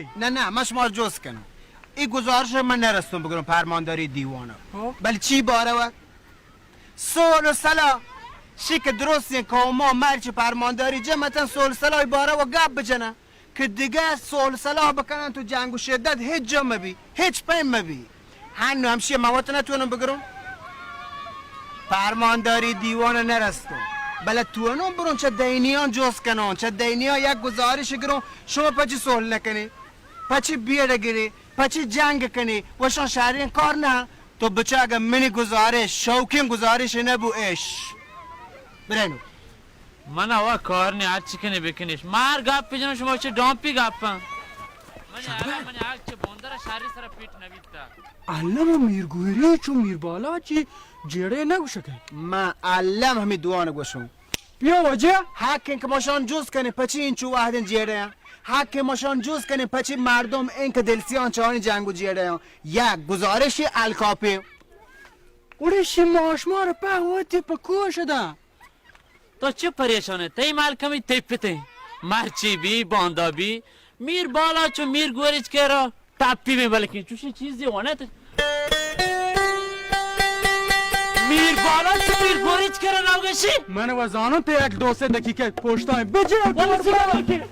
چی؟ نه من شما جز کنم این گزارش من نرستم بگرم فرمانداری دیوانه بله چی باره و سول و سلا شیک درستی که ما مرچ فرمانداری جمعتن سول سلای باره و گب بجنه که دیگه سول سلاح بکنن تو جنگ و شدت هیچ جا مبی هیچ پیم مبی هنو همشی موات نتونم بگرم فرمانداری دیوانه نرستم بله توانم برون چه دینیان جز کنن چه دینیان یک گزارش گرون شما پچی سول نکنی پچی بیره گیری پچی جنگ کنی وشان شهرین کار نه تو بچه اگه منی گزارش شوکین گزارش نبو اش برنو من هوا کار نه هر چی کنی بکنیش مار گپ پیجنم شما چه دامپی گپم من چه بندر شهری سر پیٹ نویتا علم میرگویری چون میربالا چی جیره نگوشه که ما علم همی دوانه گوشم بیا وجه حکن که ماشان جز کنی پچی این چو واحدن جیره حق ماشان جز کنی پچی مردم این که دلسیان چهانی جنگو جیره یک گزارشی الکاپی اوڑشی ماشمار پهواتی پا کوه شده تو چه پریشانه تی مالکمی تی پته مرچی بی باندا بی میر بالا چو میر گوریچ که را تپی می بلکن چوشی چیزی وانه تا میر بالا چو میر گوریچ که را نوگشی من وزانم تی یک دو سه دقیقه پشتای بجه بلسی بلکن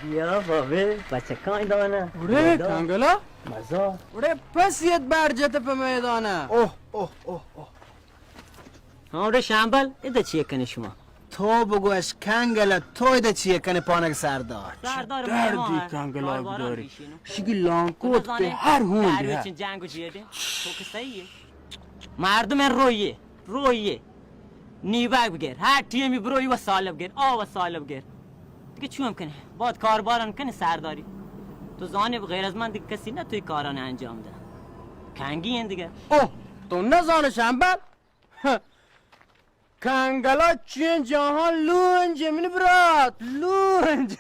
بیا بابه بچه کای دانه اوره کنگلا مزا اوره پس یت برجت پا میدانه اوه اوه اوه اوه اوره شنبل ایده چیه کنی شما تو بگوش کنگل تو ایده چیه کنی پانک سردار سردار دردی کنگلا داری شگی لانکوت به هر هون بیه چین جنگو جیده تو که صحیحه مردم رویه نیبک بگیر هر تیمی بروی و سالب گیر و سالب گیر دیگه چون کنه باید کارباران کنه سرداری تو زانه غیر از من دیگه کسی نه توی کارانه انجام ده کنگی این دیگه اوه تو نزانه شنبل کنگلا چین جهان لونج منی برات لونج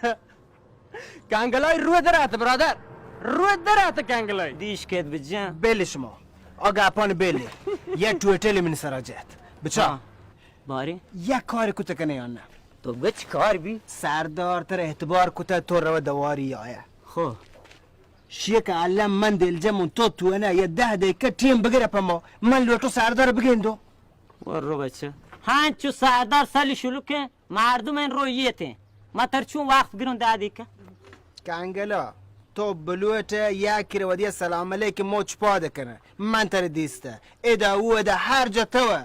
کنگلای روی درات برادر روی درات کنگلای دیش کت بجن بله شما آگه اپان بله یک تویتلی من سراجت بچه باری یک کاری کتا کنه یا نه تو بگه چی کار بی سردار تر اعتبار کتا تو رو دواری آیا خب شیک علم من دلجمون تو نه یه 10 دقیقه تیم بگیره پا ما من لوتو سردار بگیندو برو بچه هنچو سردار سالی شلو که مردم این رویته ما ترچون وقت گرون دادی که کنگلا تو بلوت یکی رو ودیه سلام علیکم موچ پاده کنه من تر دیسته ادا او ادا هر جا توه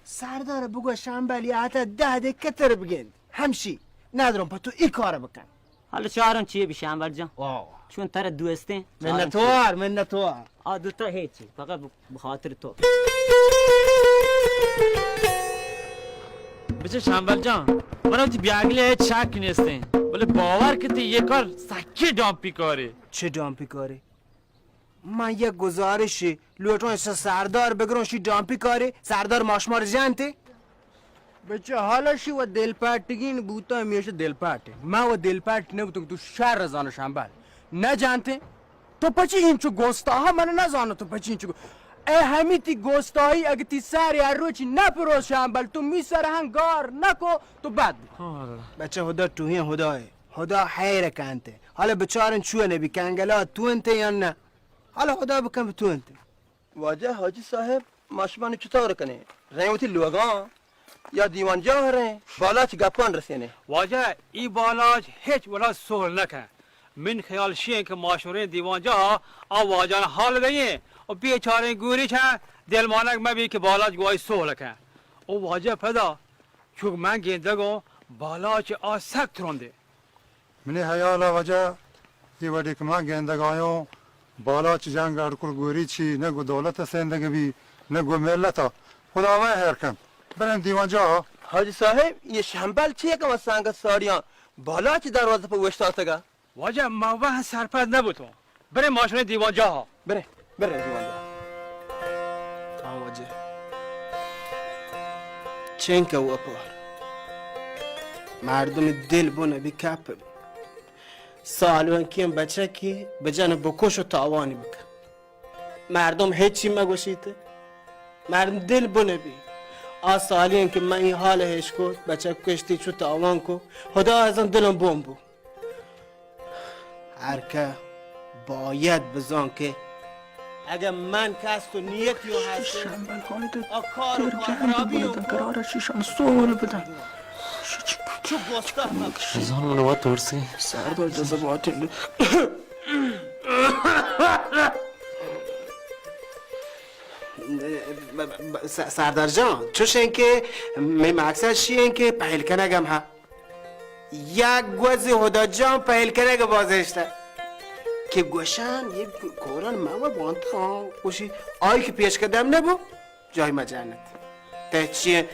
سردار بگو شنبلی حتی 10 دقیقه تر بگیند همشی ندارم پا تو ای کار بکن حالا چهارم چیه بیشه انور جان چون تر دوسته منتوار دوتا هیچی فقط بخاطر تو بچه شنبل جان من اوتی بیاگلی هیچ شک نیستین ولی باور کتی یه کار سکی دامپی کاری چه دامپی کاری؟ من یک گزارشی لوتون سردار بگرون شی دامپی کاری سردار ماشمار جانتی؟ بچه حالا شی و دلپاتگین بوتا همیشه دلپاته من و دلپات نبودم تو شهر رزانه شنبل نجانته تو پچی اینچو گستاها من نزانه تو پچی اینچو همی تی گستاهی اگه تی سری هر روچی نپروز شنبل تو می سر هنگار نکو تو بد بچه خدا توهین خدا حیره کنته حالا بچارن چوه نبی کنگلا تو انته یا نه حالا خدا بکن تو انته واجه حاجی صاحب ماشمان چطور کنه رنگوتی لوگان یا دیوان جا رنگ بالا چی گپان رسینه واجه ای بالاج هیچ ولا سول نکن من خیال شیه که ماشوره دیوانجا واجان حال بگه و بیچاره گوری چه دلمانک مبی که بالاج گوی سول کن او واجه پدا چون من گنده گو بالاج سک ترونده منی حیالا وجه ای وڈی که من گندگایوں بالا چی جنگ ارکل گوری چی نگو دولت سندگی بی نگو ملتا خدا وای هر کن برم دیوانجا حاجی صاحب یہ شنبل چیه که سانگت ساریان بالا چی دروازه پا وشتاتگا واجه موه سرپد نبودو بره ماشوره دیوانجا ها بره دیوانجا واجه چنکه و اپار مردم دل بونه بی کپ سالوان کیم بچه کی به جن بکش و تاوانی بکن مردم هیچی مگوشیده مردم دل بنبی سالین که من این حال هش کد بچه کشتی چو تاوان کو خدا ازم دلم بوم هرکه باید بزن که اگر من کس تو نیتی و هسته شنبال هایده کار و خرابی و قراره چیشان سوال بدن چو گستاخ نکن رضوان منو باید ترسی سردار جذبات سردار جان چوشن که می مقصد شیئن که پهل کنگم ها یک گوز هدا جان پهل کنگ بازشته که گوشن یک کوران موا بانتا گوشی آی که پیش کدم نبو جای ما جنت ته چیه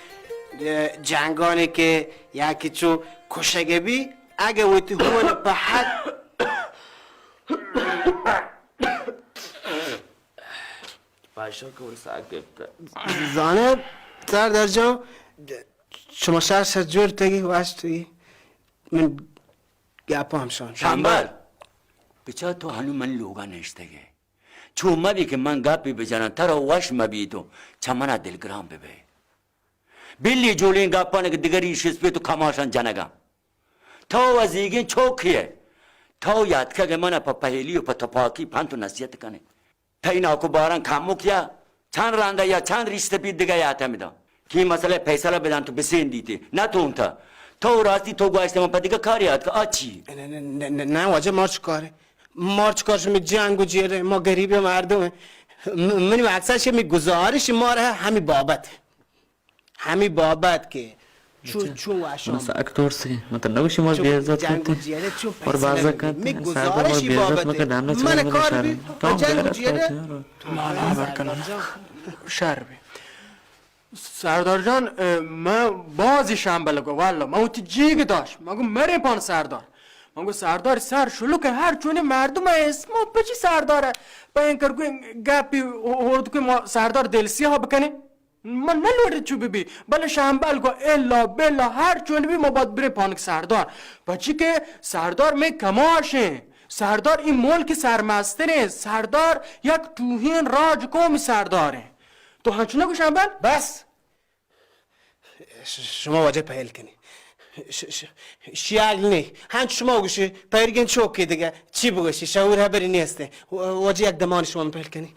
جنگانی که یکی چو کشگه بی اگه ویتی هون به حد باشا که اون ساعت گفته زانه سردار جان شما شهر جور تگی واشتی من گپا همشان شنبال بچه تو هنو من لوگا نشتگه چو مبی که من گپی بجنن ترا وش مبی تو چمنا دلگرام ببه بیلی جولین گپانه که دیگری شیز پی تو کماشان جنگم تو وزیگین چوکیه تو یاد که من پا پهلی و پا تپاکی پانتو نصیحت کنه تا اینا کو باران کامو کیا چند رانده یا چند ریشته پی دیگه یاتا میدم که مسئله پیسلا بدن تو بسین دیتی نه تو اونتا تو راستی تو گوشت من پا دیگه کاری یاد که آچی نه واجه مارچ کاره مارچ کارش می جنگ و جیره ما گریب مردمه منی مقصدش می گزارش ما را همی بابت که چون واشان ساعت ترسی مثلا نگوشی ما بیازت جنگ و کنتی جیره چون اور بازا کنتی می ساعت گزارشی بیازت بابته مکه دامنه من چرا کار نمیشه بی جنگ و جیره مالا حبر کنم شربی سردار جان من بازی شنبال گو والا من اوتی جیگ داشت من گو مره پان سردار من گو سردار سر شلو که هر چونه مردم اسم بچی سرداره با این کرگو گپی هردو که ما سردار دلسی ها بکنه من نلوره چو ببی بله شنبال گو الا بلا هر چونه بی ما باید بره پانک سردار بچی که سردار می کماشه سردار این ملک سرمستره سردار یک توهین راج قوم سرداره تو هنچو نگو شنبال؟ بس شما واجه پهل کنی شیال نی هنچ شما گوشی پیرگین چوکی دیگه چی بگوشی شعور هبری نیسته واجه یک دمان شما پهل کنی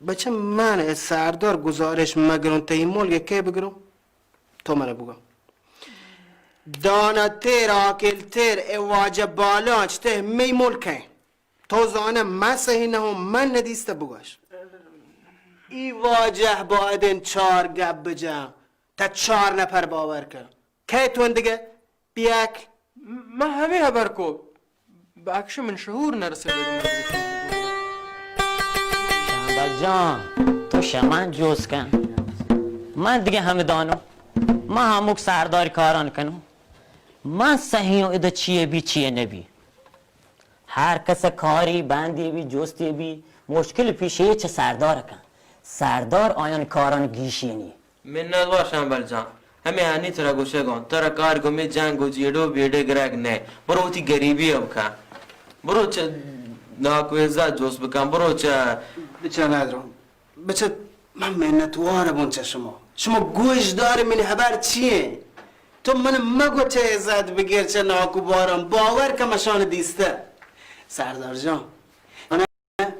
بچه من سردار گزارش مگرون تا این ملک که بگرم تو منو بگم دانا تیر آکل تیر واجه بالاچ ته می ملکه تو زانه من صحیح نهم من ندیسته بگوش ای واجه باید این 4 گپ بجم تا 4 نفر باور کن که تو دیگه بیاک من همه خبر کو بکش من شعور نرسه بگم شنبال جان تو شمن جوز کن من دیگه همه دانم من هموک سرداری کاران کنم من صحیح ایده چیه بی چیه نبی هر کس کاری بندی بی جستی بی مشکل پیشه چه سردار کن سردار آیان کاران گیشینی من ندوا شنبال جان हमें हानि तरह गुस्से गो तरह कार गो में जान गो जीडो बेडे ग्रैग ने बरोती गरीबी अब का बरोच ना कोई जा जोश बकम बरोच بچه ندارم بچه من منتواره بونچه شما گوش داری من خبر چیه تو من مگو چه عزت بگیر چه ناکو بارم باور که مشان دیسته سردار جان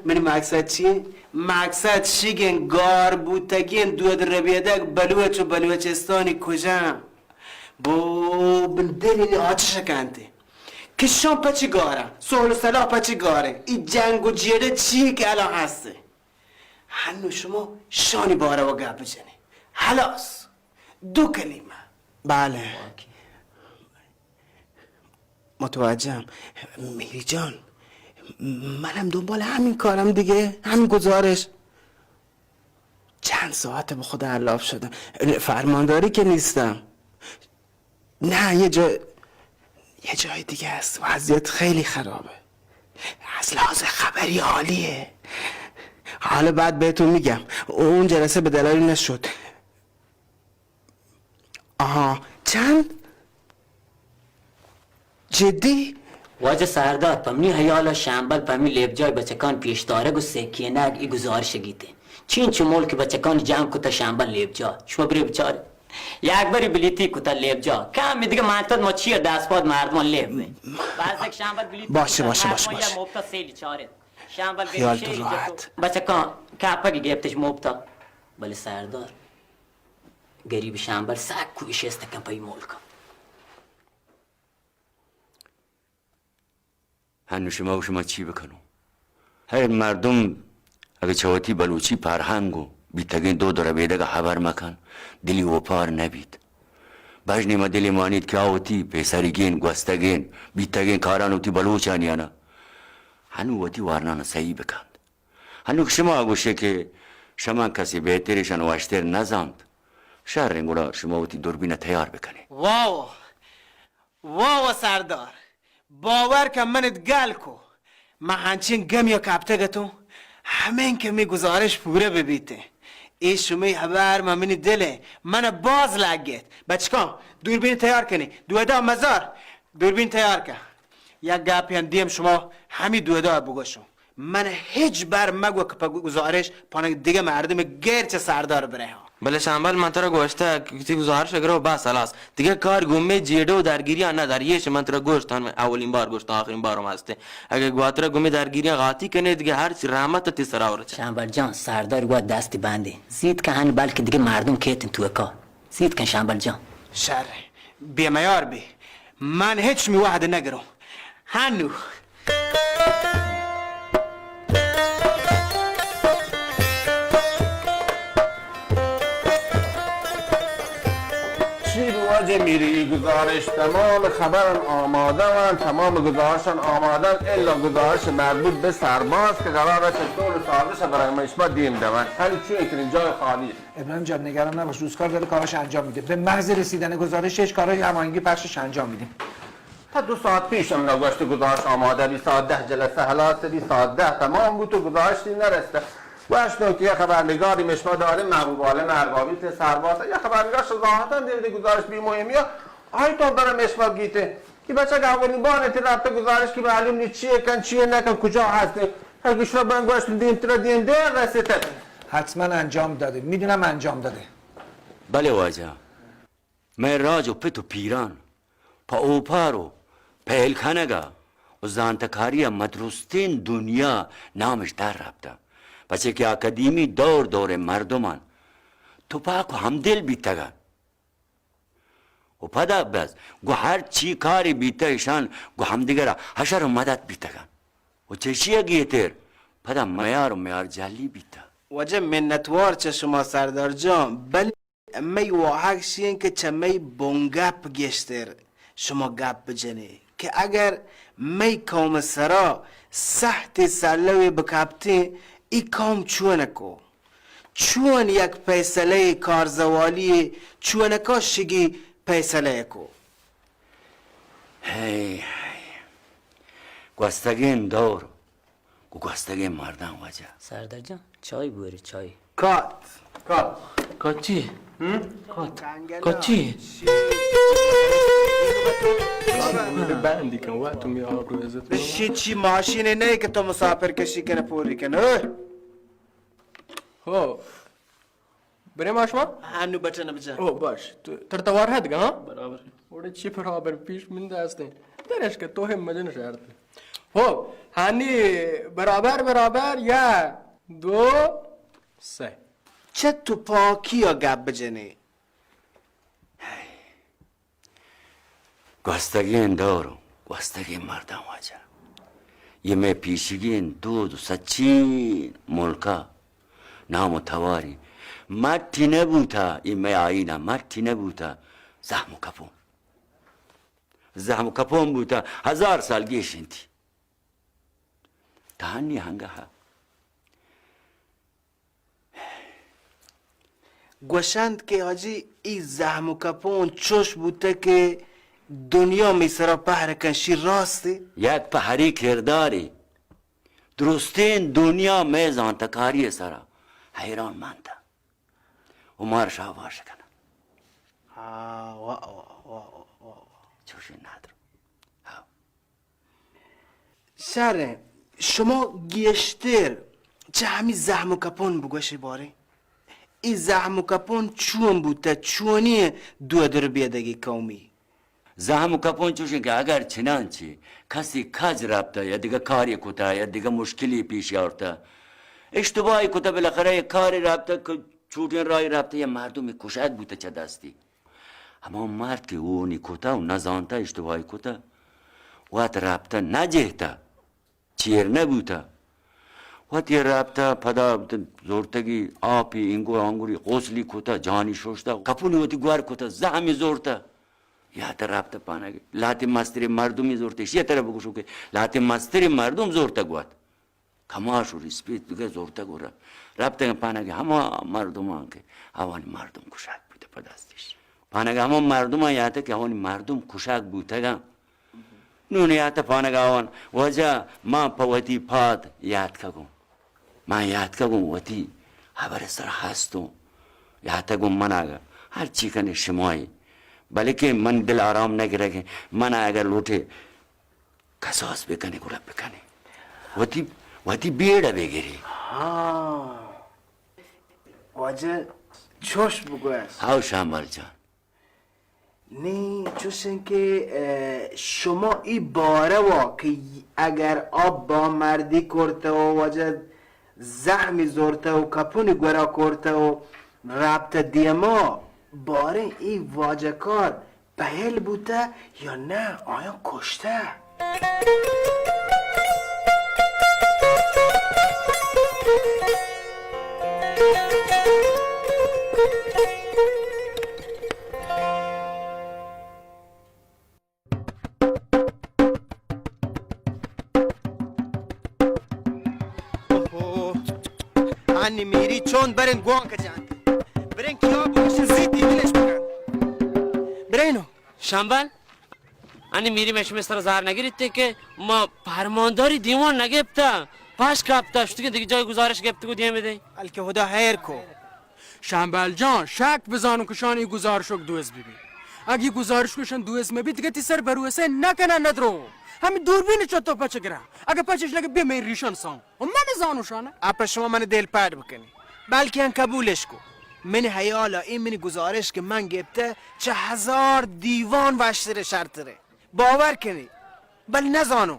من مقصد چیه؟ مقصد شیگن گار بودتگین دود ربیدک بلوچ و بلوچستانی کجا بو بندلی آتش کنده کشان پچی گاره سهل و صلاح پچی گاره این جنگ و جیره چیه که الان هسته هنو شما شانی باره و گپ بجنی خلاص 2 کلمه بله متوجهم میری جان منم دنبال همین کارم دیگه همین گزارش چند ساعت به خود علاف شدم فرمانداری که نیستم نه یه جای دیگه است وضعیت خیلی خرابه از لحاظ خبری عالیه حالا بعد بهتون میگم اون جلسه به دلایل نشد آها چند جدی واجه سردار پمنی حیالا شنبال پمی لیب جای بچکان پیش داره گو سکینه ای گزارش گیته چین چه ملک بچکان جمع کتا شنبه لیبجا شما بری بچاره یک باری بلیتی کتا لیبجا کم دیگه منطقه ما چیه دست پاد مردمان لیب بعض یک شنبه بلیتی باشه یا مبتا سیلی چاره شنبه خیال بلیتی تو راحت. بچکان کپا گرفتش مبتا ولی سردار گریب شنبه سک کویش استکن پای ملکا هنو شما و شما چی بکنو هر مردم اگه چواتی بلوچی پرهنگو بیتگین دو داره بیدگه خبر مکن دلی و پار نبید باش نیمه دلی مانید که آوتی پیسریگین گوستگین بیتگین کارانوتی بلوچان یانا هنو وتی وارنانا صحیح بکند هنو که شما گوشه که شما کسی بهترشان واشتر نزاند شهر رنگولا شما وتی دوربین تیار بکنی واو سردار باور که منت گل کو ما هنچین گم یا کپته تو همین که می گزارش پوره ببیته ای شمی حبر ما منی دله من باز لگید بچکان دوربین تیار کنی دودا مزار دوربین تیار کن یک گپی دیم شما همین دودا بگوشو من هیچ بر مگو که پا گزارش پانک دیگه مردم گرچه سردار بره ها بله شنبل من ترا گوشته کسی گزارش اگر بس خلاص دیگه کار گمه جیده و درگیری ندار یهش من ترا گوشتن اولین بار گوشت آخرین بارم هسته اگه گواترا گمه درگیری قاطی کنه دیگه هر چی رحمت تی سرا ورچه شنبل جان سردار گوه دستی بنده زید که هن بلکه دیگه مردم کهتن توی کار زید کن شنبل جان شر بیمیار بی من هیچ می وحده نگرم هنو چی رواج میری گزارش تمام خبرن آماده من تمام گزارشان آماده الا گزارش مربوط به سرباز که قرار است طول سازش برای مشما دیم دون همین چون که اینجا خالی ابراهیم جان نگران نباش روزکار داره کاراش انجام میده به محض رسیدن گزارشش کارهای هماهنگی پخشش انجام میدیم تا 2 ساعت پیشم نگوشت گزارش آماده بی ساعت 10 جلسه حالات بی ساعت 10 تمام بود و گزارشی نرسته واشتون که یه خبرنگاری مشما داره محبوباله مرغابی ته سرباز یه خبرنگار ظاهرا دیده گزارش بی مهمیه آی تو داره مشما گیته که بچه که اولین بار تی رفته گزارش که معلوم نیست چیه کن چیه نکن کجا هسته اگه شما بنگوشت دیم تر دیم ده رسیده حتما انجام داده میدونم انجام داده بله واجه من راج و پت و پیران پا اوپارو پهلخانگا و زانتکاری مدرستین دنیا نامش در رفته بچه که اکادیمی دور مردمان تو پاکو همدل بیتگن و پدا بز گو هر چی کاری بیته ایشان گو همدیگره حشر و مدد بیتگن و چشیه گیتر پدا میار جلی بیته وجه منتوار چه شما سردار جان بل می واحق شین که چه می بونگپ گشتر شما گپ بجنه که اگر می کام سرا سحت سلوی بکبتی ای کام چونکو چون یک پیسله کارزوالی چونکا شگی پیسله کو هی گوستگین دور گوستگین مردن وجه سردار جان چای بوری چای کات کات چی؟ کات چی؟ بندی کن وقت می آبرو ازت بشی چی ماشینه نه که تو مسافر کشی کنه پوری کنه هو بریم آشما؟ هنو بچه بجن او باش تر توار هد ها؟ برابر اوڑے چی برابر پیش منده هستن درش که تو هم مدن شرط هو هنی برابر یا 2 3 چه تو پاکی یا گپ بجنه گوستگین دورو گوستگین مردم وجه یه می پیشگین دو سچین ملکا نام تواری مرتی نبوتا این می آیینا مرتی نبوتا زحم و کپون بوتا 1000 سال گیشنتی تهانی هنگه ها گوشند که آجی ای زحم و کپون چوش بوده که دنیا می سرا پهر کنشی راسته یک پهری کرداری درستین دنیا میزان تکاری سرا حیران منده و مارش آواش کنه چوشی ندارم شره شما گیشتر چه همی زحم و کپون بگوشی باره این زحم و کپون چون بوده چونی دو در بیادگی قومی زحم و کپون چوشن که اگر چنانچه کسی کج رفته یا دیگه کاری کتا یا دیگه مشکلی پیش آورده اشتباهی کتا بالاخره یک کاری رفته که چوتین رای رفته یا مردمی کشک بوده چه دستی اما مرد که اونی کتا و نزانته اشتباهی کتا وقت رفته نجهته چیر نبوده وقت یه رفته پدا زورتگی آپی اینگو آنگوری غسلی کتا جانی شوشته کپونی وقتی گوار کتا زحمی زورته یا تا رفته پانگی لاتی مستری مردمی زورتش یه طرف بگوشو که لاتی مستری مردم زورته گواد کماشو ریسپیت بگه زورته گوره رفته پانگی همه مردم ها که اوانی مردم کشک بوده پدستش پانگی همه مردم ها یاده که اوانی مردم کشک بوده گم نون یاده پانگی اوان وجه ما پا پاد یاد کگم ما یاد کگم وطی خبر سر هستم یاد کگم من آگه هر چی کنه شمایی بلکه من دل آرام نگیره که من اگر لوٹه قصاص بکنه گرب بکنه وطی بیڑه بگیری واجه چوش بگوست هاو شامبال جان نه چوشن که شما ای باره وا که اگر آب با مردی کرده و واجه زحمی زورته و کپونی گورا کرده و رابطه دیما باره ای واجه کار بهل بوده یا نه آیا کشته انی میری چون برن گوان که جان برن کیا بوش زیدی دلش بکن برینو شنبل انی میری مشم استر زهر نگیرید که ما فرمانداری دیوان نگفته پاش کپتا شدی که دیگه جای گزارش گفته گودیم بده الکه خدا خیر کو شنبل جان شک بزانم که شان این گزارشو دوز ببین اگه گزارش کشن دوز مبی دیگه تی سر بروسه نکنن ندرو همین دوربین چطور پچه گره اگه پچش لگه بیا من ریشان سام و من زانو شانه اپا شما من دل پرد بکنی بلکه ان قبولش کو من حیالا این من گزارش که من گفته 1000 دیوان وشتره شرطره باور کنی بل نزانو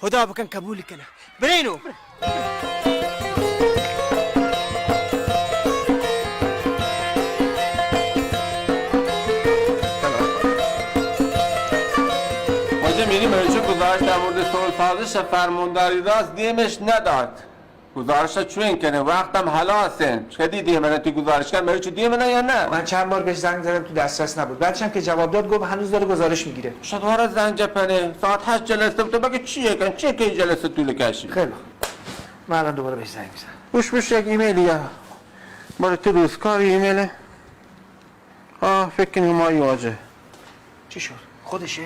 خدا بکن قبول کنه برینو میری مرچه گزارش در مورد سازش فرمانداری راست دیمش نداد گزارش چون کنه وقتم حلاسن چه دیدی من تو گزارش کردم مرچه دیم نه یا نه من چند بار بهش زنگ زدم تو دسترس نبود بعدش که جواب داد گفت هنوز داره گزارش میگیره شطوره زنگ پنه ساعت 8 جلسه تو بگه چیه کن چیه که این جلسه طول کشید خیلی من الان دوباره بهش زنگ میزنم بوش یک ایمیلیه برای تو روزکار ایمیله فکر کنی ما واجه چی شد خودشه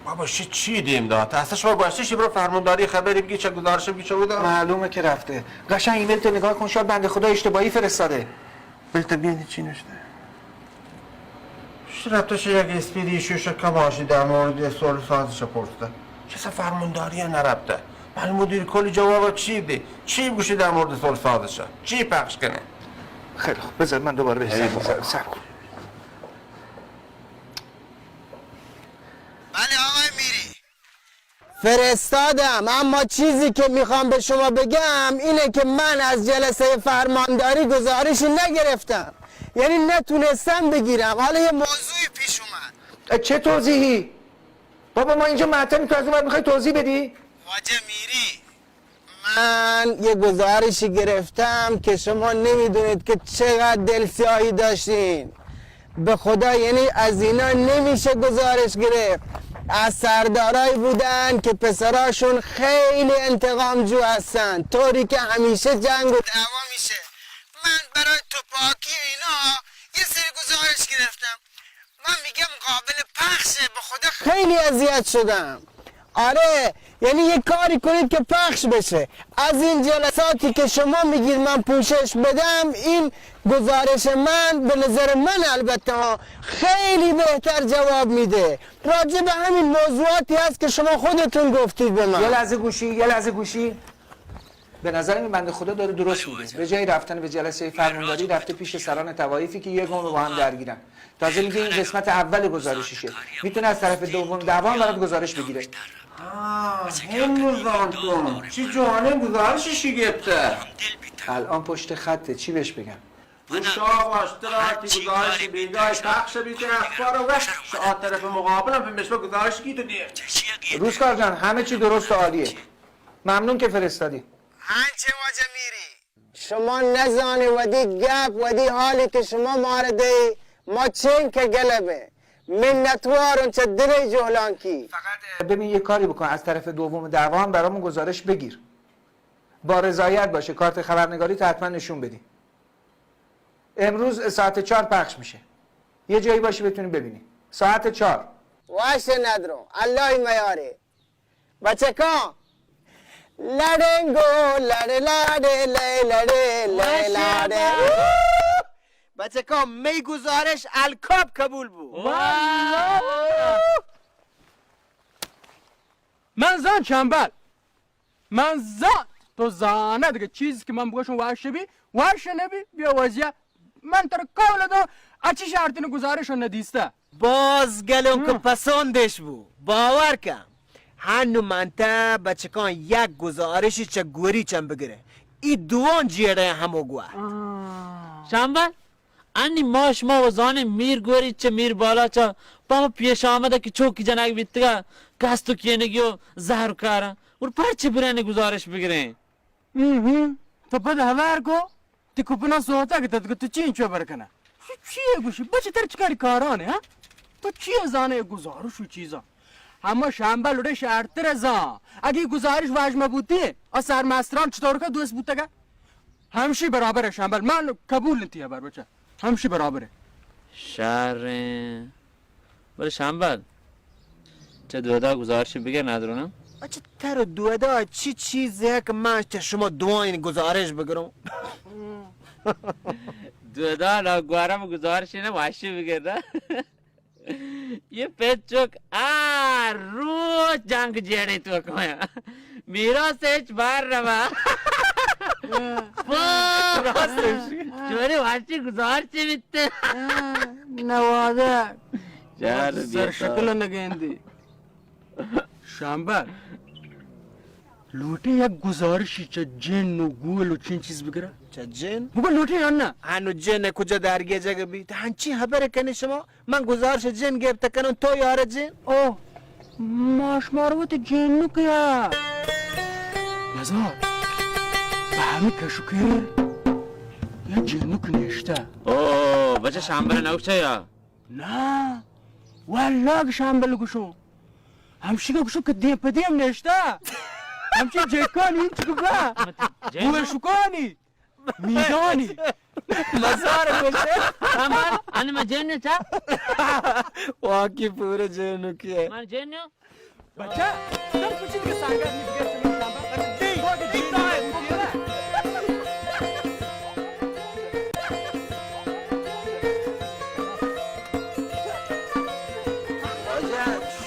بابا چی دیم داد اصلاش ما باشی برو فرمانداری خبری بگی چه گزارش بگی چه بوده معلومه که رفته قشنگ ایمیل تو نگاه کن شاید بنده خدا اشتباهی فرستاده بلتا بیانی چی نشته رفتش یک اسپیدی شوش کماشی در مورد سوال سازش پرسته چه فرمانداری نرفته من مدیر کلی جواب چی بده چی بگوشی در مورد سوال سازش چی پخش کنه خیلی خوب بذار من دوباره بهش زنگ میزنم صبر کن بله آقای میری فرستادم اما چیزی که میخوام به شما بگم اینه که من از جلسه فرمانداری گزارشی نگرفتم یعنی نتونستم بگیرم حالا یه موضوعی پیش اومد چه توضیحی؟ بابا ما اینجا معطلیم تو از اون میخوای توضیح بدی؟ واجه میری من یه گزارشی گرفتم که شما نمیدونید که چقدر دلسیاهی داشتین به خدا یعنی از اینا نمیشه گزارش گرفت از سردارایی بودن که پسراشون خیلی انتقامجو هستن طوری که همیشه جنگ و دعوا میشه من برای توپاکی اینا یه سری گزارش گرفتم من میگم قابل پخشه به خدا خیلی اذیت شدم آره یعنی یه کاری کنید که پخش بشه از این جلساتی که شما میگید من پوشش بدم این گزارش من به نظر من البته خیلی بهتر جواب میده راجع به همین موضوعاتی هست که شما خودتون گفتید به من یه لحظه گوشی به نظر این بنده خدا داره درست میگه. به جای رفتن به جلسه فرمانداری رفته پیش سران توایفی که یک قوم با هم درگیرن. تازه میگه این قسمت اول گزارششه. میتونه از طرف دوم دعوام برات گزارش بگیره. همون کن چی جانم گزارششی گفته الان پشت خطه، چی بهش بگم؟ شاه اشتراکی گزارش بیگاه پخش بیتر اخبار و شاه طرف مقابلم به مشبه گزارش کی تو دیه روزکار جان همه چی درست و عالیه. ممنون که فرستادی. هنچه واجه میری شما نزانی ودی گپ ودی حالی که شما مارده ما چین که گلبه منتوارم چه دلی جهلان کی. فقط ببین یه کاری بکن، از طرف دوم دعوام برامون گزارش بگیر. با رضایت باشه، کارت خبرنگاری تو حتما نشون بدی. امروز ساعت 4 پخش میشه. یه جایی باشی بتونی ببینی. ساعت 4. واشه ندرو الله میاره بچه کان لڑنگو لڑ لڑ لڑ لڑ بچه کان می گزارش الکاب قبول بود. من زان چنبل من زان تو زانه دیگه چیزی که من بگوشم واشه بی واشه نبی بیا وزیه من تر کول دو اچی شرطین گزارش رو ندیسته باز گلم که پسندش بود باور کن هنو منته بچه کان یک گزارشی چه گوری چم بگیره ای دوان جیره همو گوه شنبل انی ماش ما وزانه میر گوری چه میر بالا چه با ما پیش آمده که چوکی جنگ بیتگا کستو کیه نگیو زهر کارا اور پرچه برنه گزارش بگیره تو بده هور گو تی کپنا سوتا که تو چین چو برکنه چیه گوشی بچه تر چکاری کارانه ها تو چیه زانه گزارش و چیزا اما شنبل لوده شرط رزا اگه گزارش واجمه بودی از سرمستران چطور که دوست بودتا که همشی برابره شنبل من قبول نتیه بر بچه همشی برابره شهر بله شنبل چه دودا گزارشی بگیر ندارونم بچه تر دودا چی چیزه که من شما دوان گزارش بگیرم دودا لگوارم گزارشی نه واشی بگیر نه ये पेचुक रोज जंग जेड़े तो कमाया मेरा सेच बार रवा चोरी वाची गुजार चे बित्ते नवादा यार सर शक्ल नगेंदी शांबा लूटे या गुजारिशी च जन नो गुलो चीन चीज बगरा چه جن؟ بگو لوٹی یا هنو جن کجا درگیه جگه بی هنچی خبره کنی شما من گزارش جن گفته کنم تو یار جن اوه ماش ماروت جنو کیا نزار بهمی کشو که یا جنو کنیشته اوه بچه شنبه نوچه یا نه والله شنبه گوشو همشی گوشو که دیم پدیم نشته همچی جکانی این چکو با بوشکانی میدانی مزار کشه شنبه انه من جنو چه واقعی پوره جنو کیه من جنو بچه در کچی دیگه سنگر نیبگر چنو شنبه باید جنو بودیره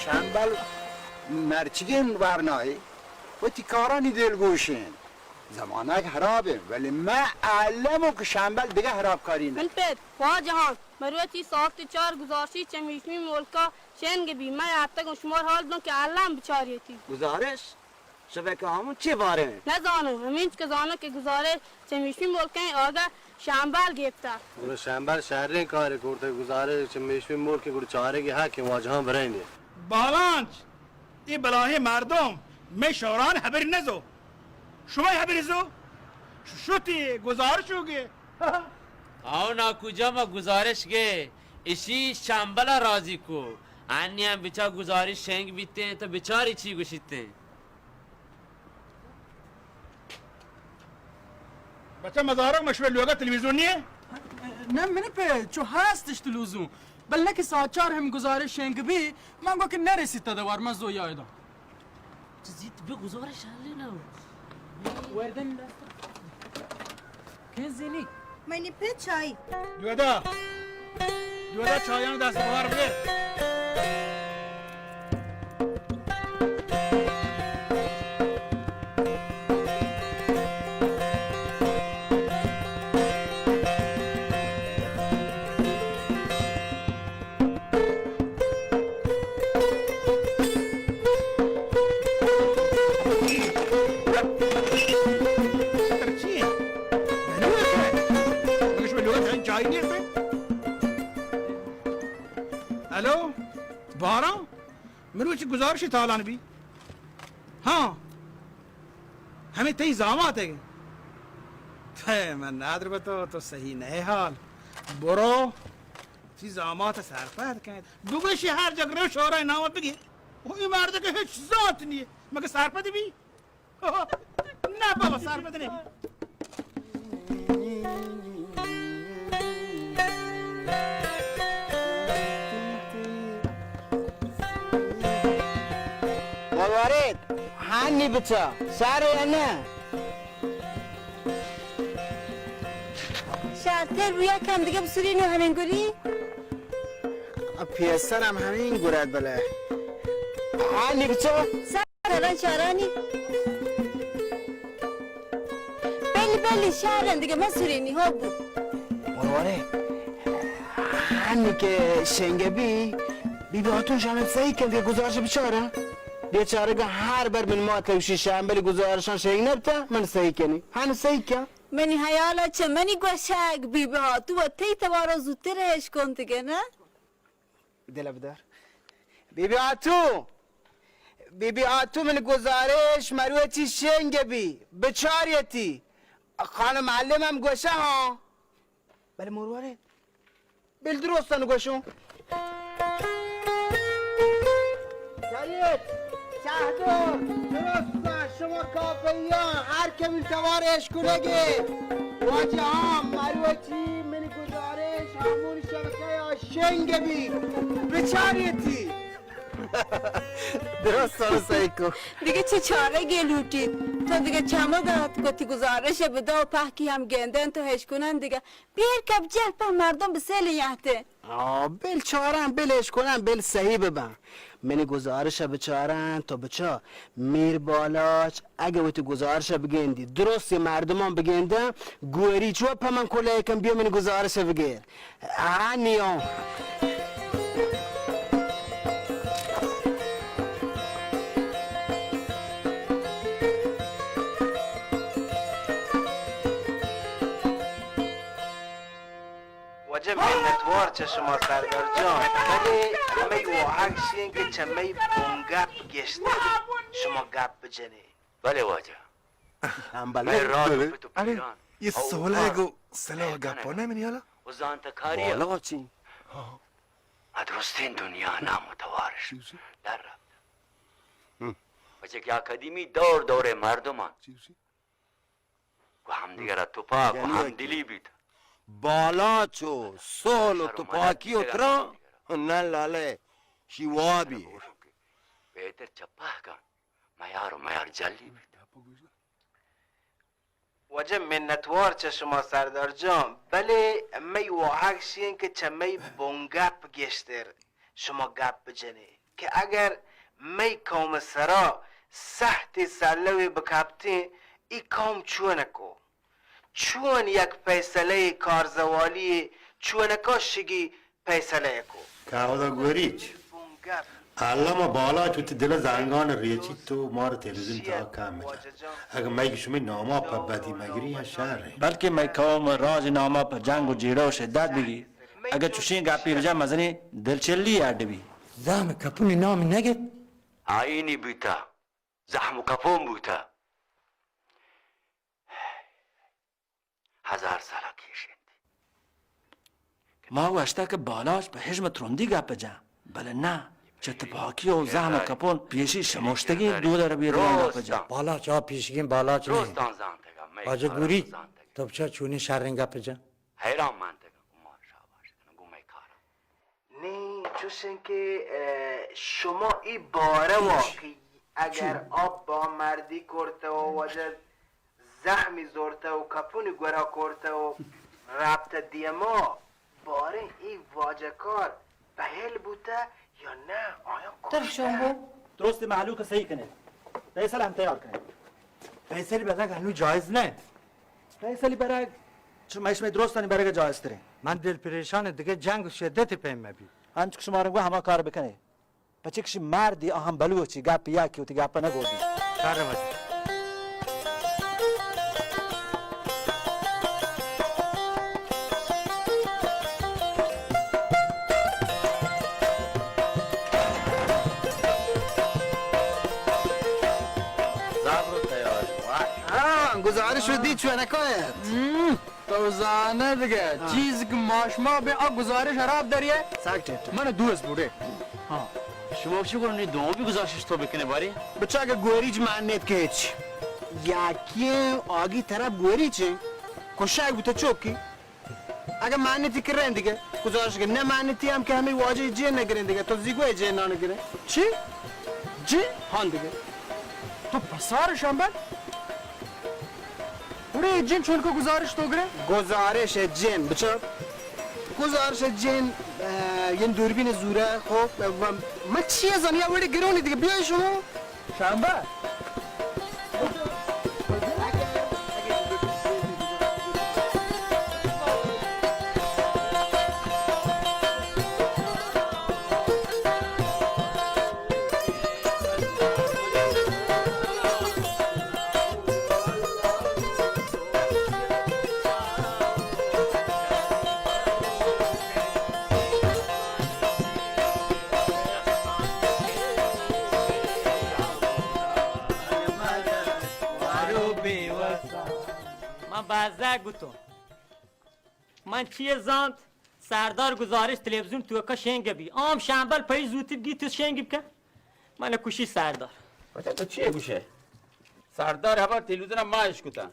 شنبل مرچگین برنایی و تیکارانی دلگوشین زمانک حرابه ولی من علمو که شنبل دیگه حراب کاری نه من پید خواه جهان مروتی ساخت 4 گزارشی چمیشمی مولکا شنگ بی من حتی کن شمار حال دون که علم بچاریتی گزارش؟ شبکه همون چی باره؟ نزانم همین که زانه که گزارش چمیشمی مولکا آگه شنبل گفته اون شنبل شهرین کار کرده گزارش میشوی ملک گور چاره کی حق واجهان برنده بالانچ این بلاهی مردم می شوران حبر نزو شما حبر زو شوتی گزارش ہوگی آو نا کجا ما گزارش گه اسی شنبلا راضی کو انی هم بچا گزارش شنگ بیتے ہیں تو بچاری چی گوشیتے ہیں بچه مزارک مشوی لوگا تلویزیونیه نه منی په چو هستش تلوزون بل نه که ساعت 4 هم گزارش شنگ بی من گو که نرسید تا دوار من زویا ایدم زیت به گزارش حالی نو وردن که زینی منی پید چای دودا چایان دست بار بده गुजारिश तालान भी हाँ हमें तई जामात है मैं नादर बतो तो सही नहीं हाल बरो ची जामात सरपत कह दुगो शहर जगरो शोरा नाम पे वो इमारत के हिच जात नहीं मगर सरपत भी ना बाबा सरपत नहीं मवारेत हाँ नहीं बचा सारे है ना شاطر رویا کم دیگه بسوری نو همین گوری پیسر هم همین گورد بله ها نی بچه سران شارانی بلی شهرن دیگه من سورینی ها بود مرواره هنی که شنگه بی هاتون شامل صحیح کن دیگه گزارش بیچاره بیچاره که هر بر من ما توشی شنبلی گزارشان شنگ نبتا من صحیح کنی هن صحیح کن منی حیالا چه منی گوشک بیبی ها تو با تی توارا زودترش کن دیگه نه دل بدار بیبی آتو من گزارش مروه چی شنگه بچاریتی خانم معلم هم گوشه ها بله مرواره بل درستان گوشون سید شهدار درسته شما کافیان هر کمی توارش کنگه واجه هم مروه چی من گزارش همون شبکه یا شنگه بچاریتی درستان سعی کن دیگه چه چاره گلوتید تو دیگه چمه داد گتی گزارش بده و پهکی هم گندن تو هش کنن دیگه بیر کب جل په مردم به سیل یحته بل چارن بلش کنن بل صحیح ببن منی گزارش بچارن تو بچا میر بالاچ اگه وقتی گزارش بگندی درست مردمان بگنده گوری چوب پا من کله یکم بیا منی گزارش بگیر نیام وجب منتوار چشما سردار جان ولی همه واحق شین که چمه بونگپ گشته شما گپ بجنی بله واجه من راه یه سوله گو سلاح گپا نمینی حالا؟ و زانتکاری بالا چی؟ درستین دنیا نامتوارش در رفت وجه که اکادیمی دور مردمان و هم دیگر توپاک و هم دلی بید بالاچو سول و تپاکی و ترا نه لاله شیوابی بهتر چپاه کن میار جلی بید وجه منتوار چه شما سردار جان بله می واحق شین که چه می بونگپ گشتر شما گپ بجنی که اگر می کام سرا سحت سلوی بکبتین ای کام چونکو چون یک پیسله کارزوالی چونکا شگی پیسله کو کاودا گوریچ حالا ما بالا تو دل زنگان ریچی تو ما رو تلویزیون تا کم میده اگر میگی شما ناما پا بدی مگری یا شهره بلکه می کام راج ناما پا جنگ و جیره و شدت بگی اگر چوشین گپی رجا مزنی دلچلی یاد بی زحم کپونی نام نگه عینی بیتا زحم و کپون بیتا 1000 ساله کشیدی ما واشتا که بالاش به حجم ترندی گپ جا بله نه چه تپاکی و زحم و کپون پیشی شمشتگی دو در بیرون گپ جا بالا چا پیشگین بالا چه روستان زانتگا آجا گوری تو بچه چونی شهرین گپ جا حیران منتگا ما شاباش کنگو می کارم نی چوشن که شما ای باره واقعی اگر آب با مردی کرده و وجد زحمی زورته و کپونی گورا کرده و ربط دیما باره ای واجه کار بهل بوده یا نه آیا شما درست معلوم صحیح کنه فیصل هم تیار کنه فیصلی برای هنو جایز نه فیصلی برای چون مایش درستانی برای جایز تره من دل پریشان دیگه جنگ و شدت پیم مبی انچ که شما رنگو همه کار بکنه بچه کشی مردی آهم بلوچی گپ یکی و تی گپ نگودی کاره بچه گزارش رو دید چوه نکاید تو زانه دیگه چیزی که ماشما به آ گزارش خراب داریه ساکت من دوست بوده شما چی کنید دومی گزارشش تو بکنه باری بچه اگه گوریج معنیت که هیچ یکی آگی طرف گوری چه کشک بوده چوکی اگه معنیتی کرن دیگه گزارش که نه معنیتی هم که همه واجه جن نگرن دیگه تو زیگوه جن نگرن چی؟ جی؟ هان دیگه تو پسار شنبل؟ اوره جن چون که گزارش تو گره؟ گزارش جن بچه گزارش جن یه دوربین زوره خب من چیه زنی اولی گرونی دیگه بیای شما شنبل من بازده گوتو من چیه زاند سردار گزارش تلویزیون تو که شنگ بی آم شنبل پای زوتی بگی تو شنگ بکن من کشی سردار تو چیه گوشه سردار خبر تلویزیون ماش کتا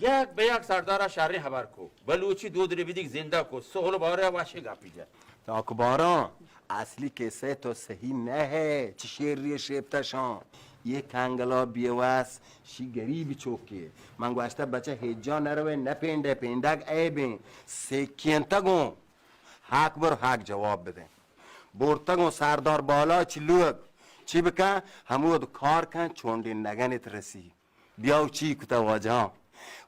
یک به یک سردار شهری خبر کو بلوچی دو دری بیدیک زنده کو سهل باره واشی گپی جا تاکباران اصلی کیسه تو صحیح نه چه شیریه شیبتشان یه کنگلا بیواس شی گریبی چوکیه من گوشته بچه هیجا نروه نپینده پیندگ عیبین سکینتگون حق بر حق جواب بده برتگون سردار بالا چی لوگ چی بکن همو دو کار کن چوندی نگنت رسی بیاو چی کتا واجه ها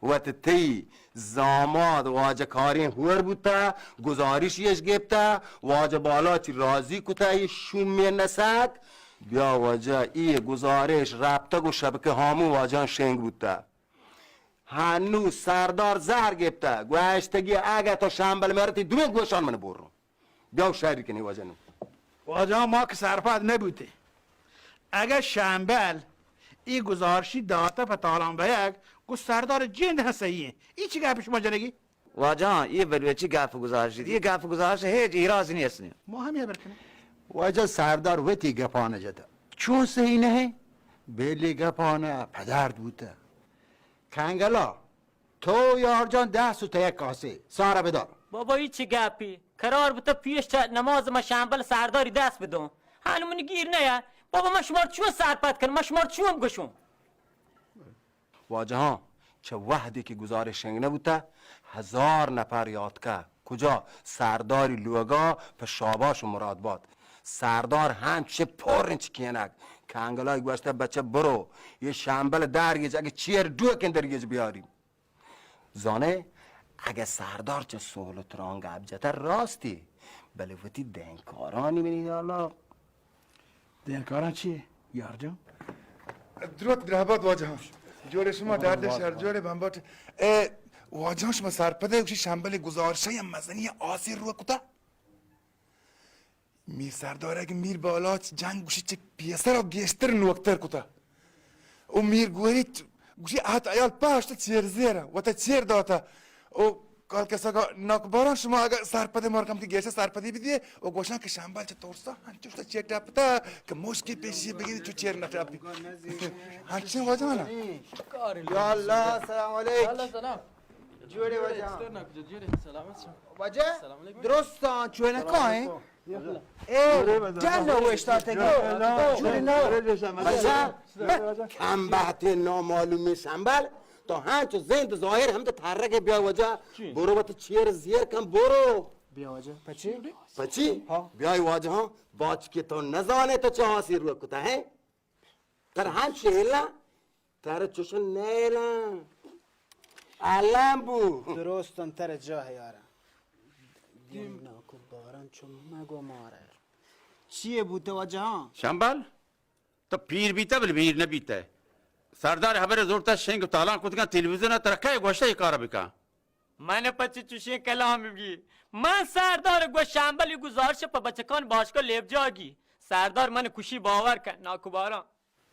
وقت تی زاماد واجه کارین هور بوده گزارش یش گبته واجه بالا چی راضی کتا یه شومی نسک بیا واجه ای گزارش رابطه گو شبکه هامو واجه شنگ بوده هنو سردار زهر گبته گوشتگی اگه تا شنبل مرتی دوی گوشان من برو بیا شهری کنی واجه نو واجه ما که سرپاد نبوده اگه شنبل ای گزارشی داتا پا تالان بیگ گو سردار جند هستیه ای چی گفت شما جنگی؟ واجه یه بلوچی گفت گزارشی یه گفت گزارش هیچ ایرازی نیست ما هم یه برکنه واجه سردار وتی گپانه جده چون صحیح نه بلی گپانه پدرد بوده کنگلا تو یار جان 10 سوتا یک کاسه سارا بدار بابا ای چی گپی قرار بوده پیش نماز ما شنبل سرداری دست بدم هنومونی گیر نه بابا ما شما رو چون سرپد کنم ما شما رو چون گشم واجه ها چه وحدی که گزارش شنگ بوده 1000 نفر یاد که کجا سرداری لوگا په شاباش و مرادباد سردار هم چه پرنچ کینک کنگلای گوشته بچه برو یه شنبل درگیج اگه چیر دو کن درگیج بیاریم زانه اگه سردار چه سهولت رانگ ابجته راستی بله وقتی دنکارانی بینید حالا دنکاران چیه؟ یار جان؟ درود درهباد واجه ها جوره شما درد شهر جوره بنبات واجه ها شما سرپده اوشی شنبل گزارشه یا مزنی آسی رو کتا میر سردار اگه میر بالا جنگ گوشی چه پیسر و گشتر نوکتر کتا و میر گوری گوشی احت ایال پاشتا چیر زیره و تا چیر داتا و کال کسا که ناکباران شما اگه سرپده مارکم که گشته سرپده بیدیه و گوشن که شنبل چه تورستا هنچوشتا چیر تپتا که مشکی پیشی بگیدی چو چیر نتپی هنچین واجه مانا یا الله سلام علیک سلام جوره واجه ها سلامت شما واجه درستان چوه نکاهی جلو وشتاتگی جوره نو واجه کم بحت نامعلوم شنبل تا هنچو زند ظاهر هم تحرک بیا واجه برو با تو چیر زیر کم برو بیا واجه پچی؟ پچی؟ بیای واجه ها باچ که تو نزانه تو چه حاسی رو کتا ہے تر هم شهلا تر چوشن نیلا علم بو درستن تر جاه یارم دیم ناکو باران چون مگو ماره چیه بوده واجه ها؟ شنبل تو پیر بیته بل پیر نبیته سردار خبر زورتا شنگ تالان کتگان تلویزیون ترکای گوشته کارا بکن من پچی چوشین کلام میگی من سردار گو شنبل گزارش پا بچکان باشگاه لیب جاگی سردار من کشی باور کن ناکوبارا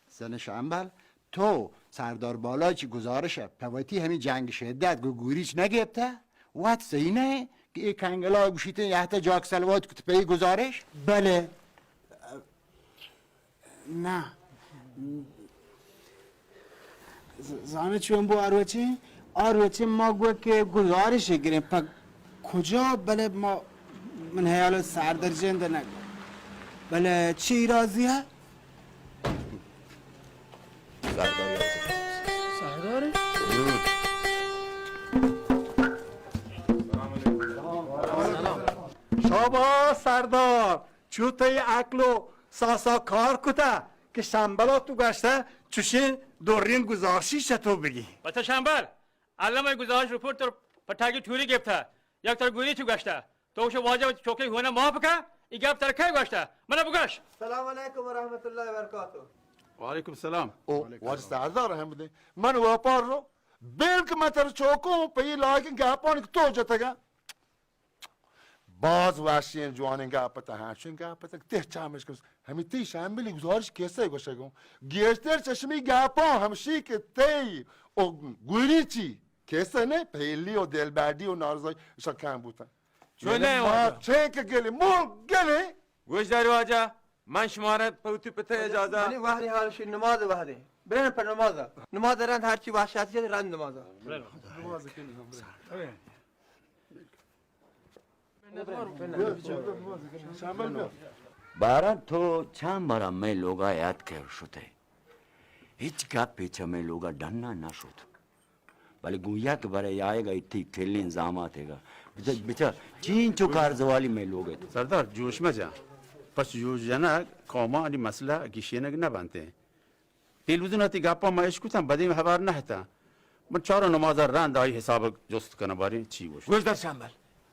زن شنبل تو سردار بالاچی گزارشه پواتی همین جنگ شدت گوریچ نگیبته وات سینه که ای کنگلا گوشیته یحتا جاک سلوات کت پی گزارش بله نه زانه چون بو آروچه ما گوه که گزارش گیریم پا کجا بله ما من حیال سردار جنده نگو بله چی رازیه؟ سرداره؟ شابا سردار چوتای عقلو ساسا کار کتا که شنبلا تو گشته چوشین دورین گزارشی چطور بگی بچه شنبل علامه گزارش رپورت رو پتاگی توری گفته یک تر گوری تو گشته تو شو واجب چوکلی هونه ما بکه ای گفت تر کی گشته منو بگش سلام علیکم و رحمت الله و برکاته وعلیکم السلام او واج سردار هم بده من واپار رو بیل که من تر چوکو پی لاگin گاپان که تو جتگا باز واشین جوانین گاپتا هاشین گاپتا ته چامش کس همی تی شاملی گزارش کیسه گوشگم گیشتر چشمی گاپان همشی که تی او گوریچی کیسه نه پیلی و دلبردی و نارزای شکم بودن چون نه واجه چه که گلی مول گلی گوش داری واجه من شماره پوتی پته اجازه ولی وحدی حالش نماز وحدی برن پر نماز رند هرچی وحشتی رند نماز باران تو چند بارا میں لوگا یاد کر شده هیچ گپ پیچه میں لوگا ڈننا نہ شد ولی گویا که برای آئے گا اتنی کلی انظامات ہے گا بچا چین چو کارزوالی میں لوگ ہے سردار جوش مجا پس جوش جنا قوما انی مسئله گیشینگ نبانته تلویزیوناتی گپا ما اشکوتم بدیم خبر نهتا من چارو نماز رند آئی حساب جست کنه باری چی گوش گوش در شنبل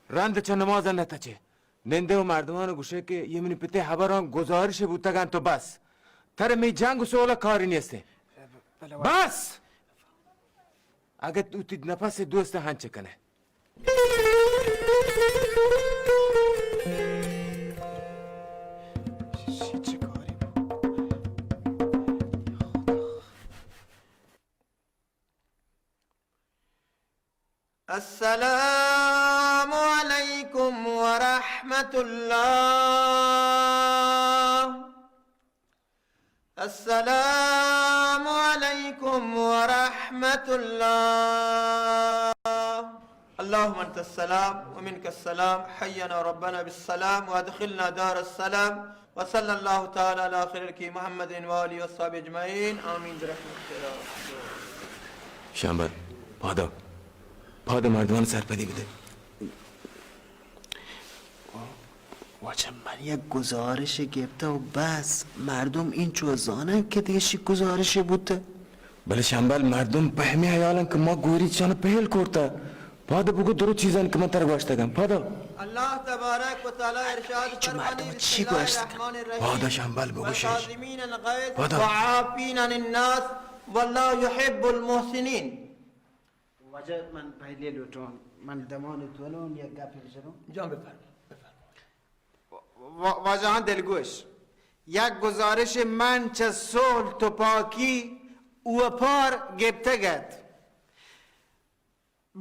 رند چه نماز نتا چه ننده و مردمان گوشه که یه منی پته خبران گزارش بودتگن تو بس تر می جنگ و سوال کاری نیسته بس اگه تو تید نفس دوست هنچه کنه السلام علیکم و رحمت الله السلام علیکم و رحمت الله اللهم انت السلام ومنك السلام حينا ربنا بالسلام وادخلنا دار السلام وصلى الله تعالى على خير محمد وآله وصحبه اجمعين آمين برحمتك. شنبل پاد مردمان سرپدی بده واجه من یک گزارش گفته و بس مردم این چوزانه که دیگه شی گزارش بوده بله شنبل مردم به همه حیالن که ما گوری چانو پهل کرده پادا بگو درو چیزان که من تر گوشتگم پادا الله تبارک و تعالی ارشاد فرمانی بسم الله الرحمن الرحیم پادا شنبل بگو شیش والكاظمین الغیظ والعافین عن الناس والله يحب المحسنین واجه من پهلی لوتون من دمان تولون یک گپی بزنم جان بفرمایید واجهان دلگوش یک گزارش من چه صلح تو پاکی او پار گبته گد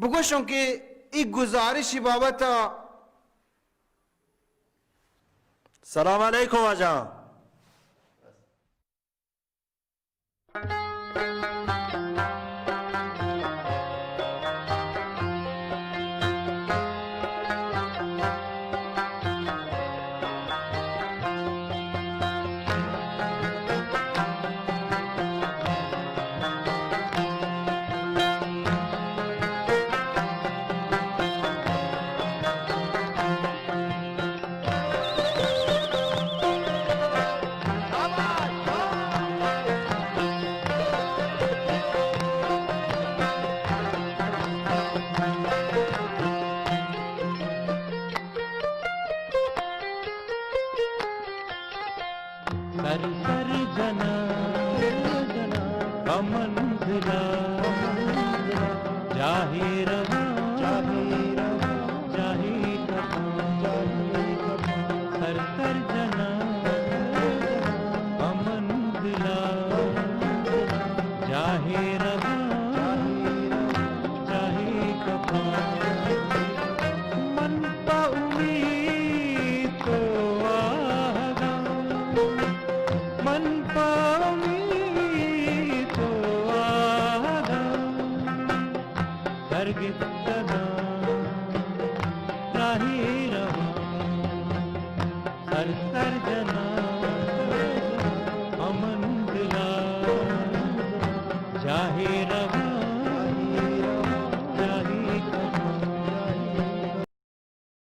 بگوشون که این گزارشی بابتا سلام علیکم واجه चाहे रवा चाहे कपा मन पा उम्मीद तो आगा मन पा उम्मीद तो आगा हरगिज सदा राही रवा सर सर जना अमन दिला चाहे रवा